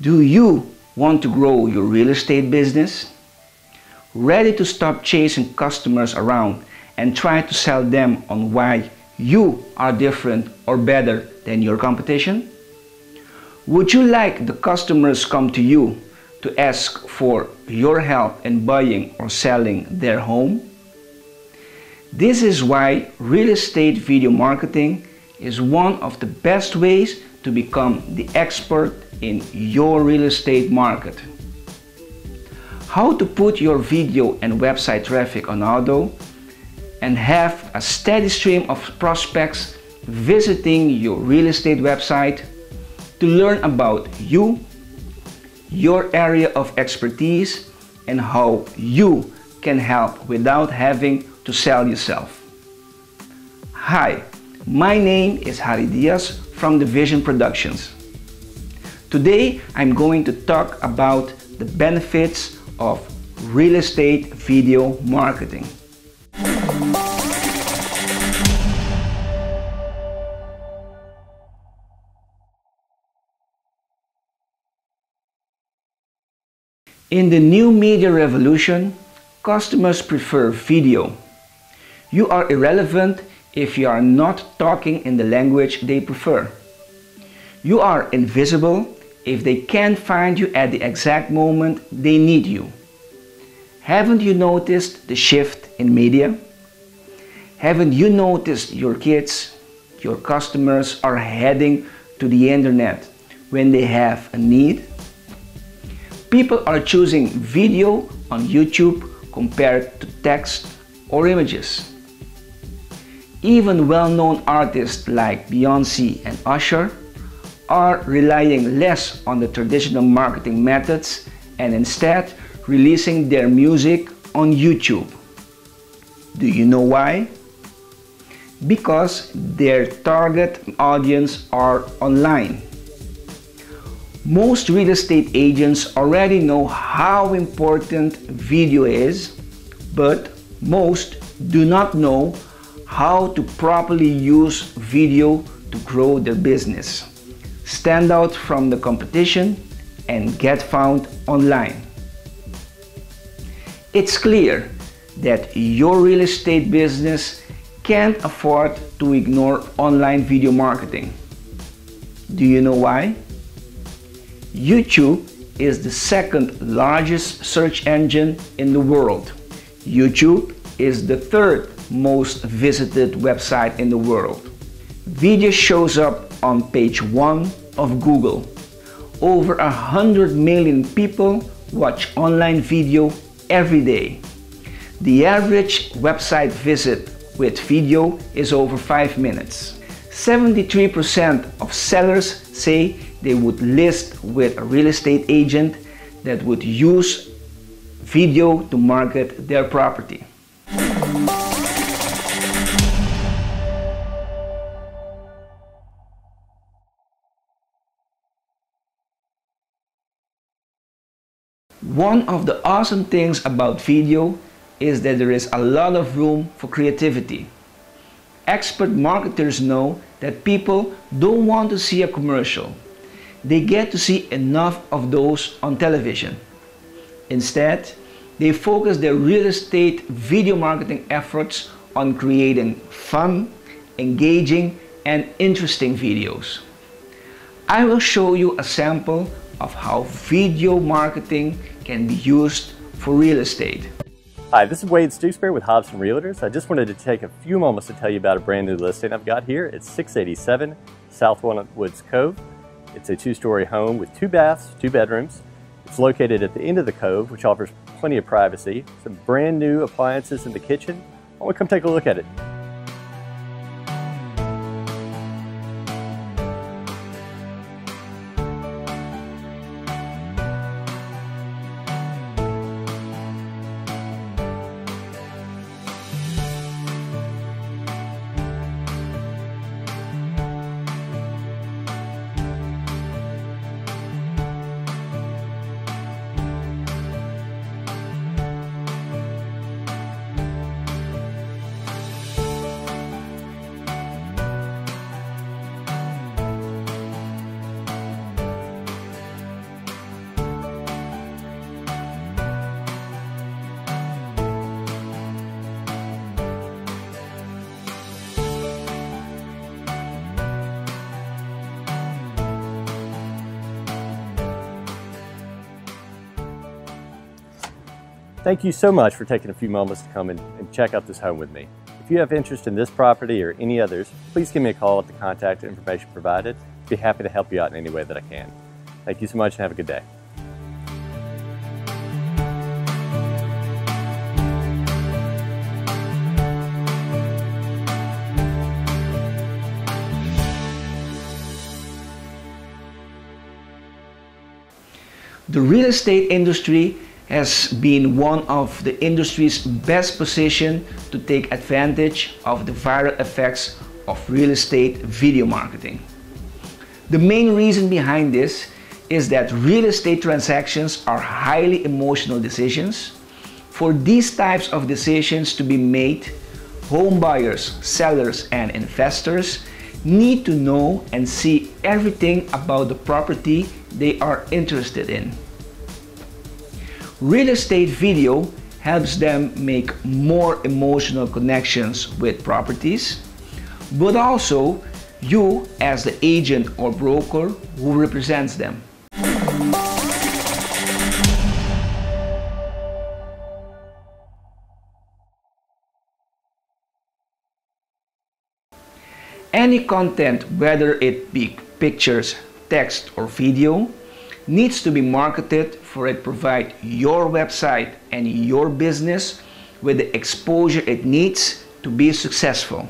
Do you want to grow your real estate business? Ready to stop chasing customers around and try to sell them on why you are different or better than your competition? Would you like the customers come to you to ask for your help in buying or selling their home? This is why real estate video marketing is one of the best ways to become the expert in your real estate market. How to put your video and website traffic on auto and have a steady stream of prospects visiting your real estate website to learn about you, your area of expertise, and how you can help without having to sell yourself. Hi, my name is Harry Diaz from The Vision Productions. Today I'm going to talk about the benefits of real estate video marketing. In the new media revolution, customers prefer video. You are irrelevant if you are not talking in the language they prefer. You are invisible if they can't find you at the exact moment they need you. Haven't you noticed the shift in media? Haven't you noticed your kids, your customers are heading to the internet when they have a need? People are choosing video on YouTube compared to text or images. Even well-known artists like Beyoncé and Usher are relying less on the traditional marketing methods and instead releasing their music on YouTube. Do you know why? Because their target audience are online. Most real estate agents already know how important video is, but most do not know how to properly use video to grow their business, stand out from the competition, and get found online. It's clear that your real estate business can't afford to ignore online video marketing. Do you know why? YouTube is the second largest search engine in the world. YouTube is the third most visited website in the world. Video shows up on page 1 of Google. Over 100 million people watch online video every day. The average website visit with video is over 5 minutes. 73% of sellers say they would list with a real estate agent that would use video to market their property. One of the awesome things about video is that there is a lot of room for creativity. Expert marketers know that people don't want to see a commercial. They get to see enough of those on television. Instead, they focus their real estate video marketing efforts on creating fun, engaging, and interesting videos. I will show you a sample of how video marketing can be used for real estate. Hi, this is Wade Stewsbury with Hobson Realtors. I just wanted to take a few moments to tell you about a brand new listing I've got here. It's 687 South Walnut Woods Cove. It's a 2-story home with 2 baths, 2 bedrooms. It's located at the end of the cove, which offers plenty of privacy. Some brand new appliances in the kitchen. I want to come take a look at it. Thank you so much for taking a few moments to come and check out this home with me. If you have interest in this property or any others, please give me a call at the contact information provided. I'd be happy to help you out in any way that I can. Thank you so much and have a good day. The real estate industry has been one of the industry's best positioned to take advantage of the viral effects of real estate video marketing. The main reason behind this is that real estate transactions are highly emotional decisions. For these types of decisions to be made, home buyers, sellers, and investors need to know and see everything about the property they are interested in. Real estate video helps them make more emotional connections with properties, but also you as the agent or broker who represents them. Any content, whether it be pictures, text, or video, needs to be marketed for it provide your website and your business with the exposure it needs to be successful.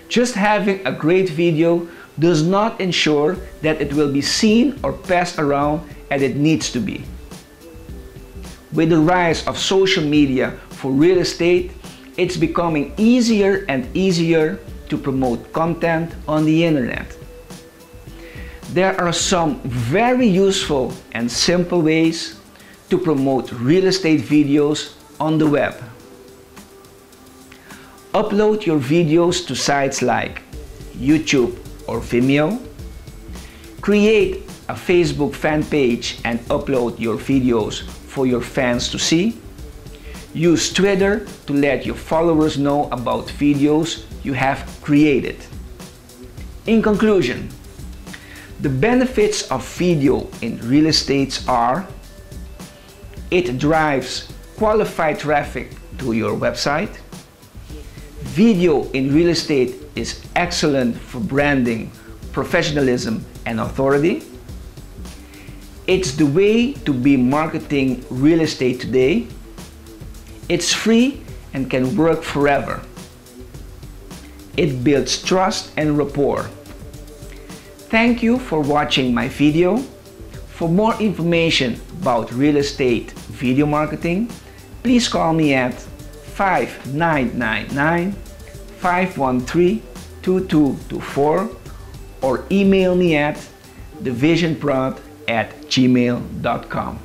Just having a great video does not ensure that it will be seen or passed around as it needs to be. With the rise of social media for real estate, it's becoming easier and easier to promote content on the internet. There are some very useful and simple ways to promote real estate videos on the web. Upload your videos to sites like YouTube or Vimeo. Create a Facebook fan page and upload your videos for your fans to see. Use Twitter to let your followers know about videos you have created. In conclusion, the benefits of video in real estate are: it drives qualified traffic to your website. Video in real estate is excellent for branding, professionalism, and authority. It's the way to be marketing real estate today. It's free and can work forever. It builds trust and rapport. Thank you for watching my video. For more information about real estate video marketing, please call me at 5999-513-2224 or email me at thevisionprod@gmail.com.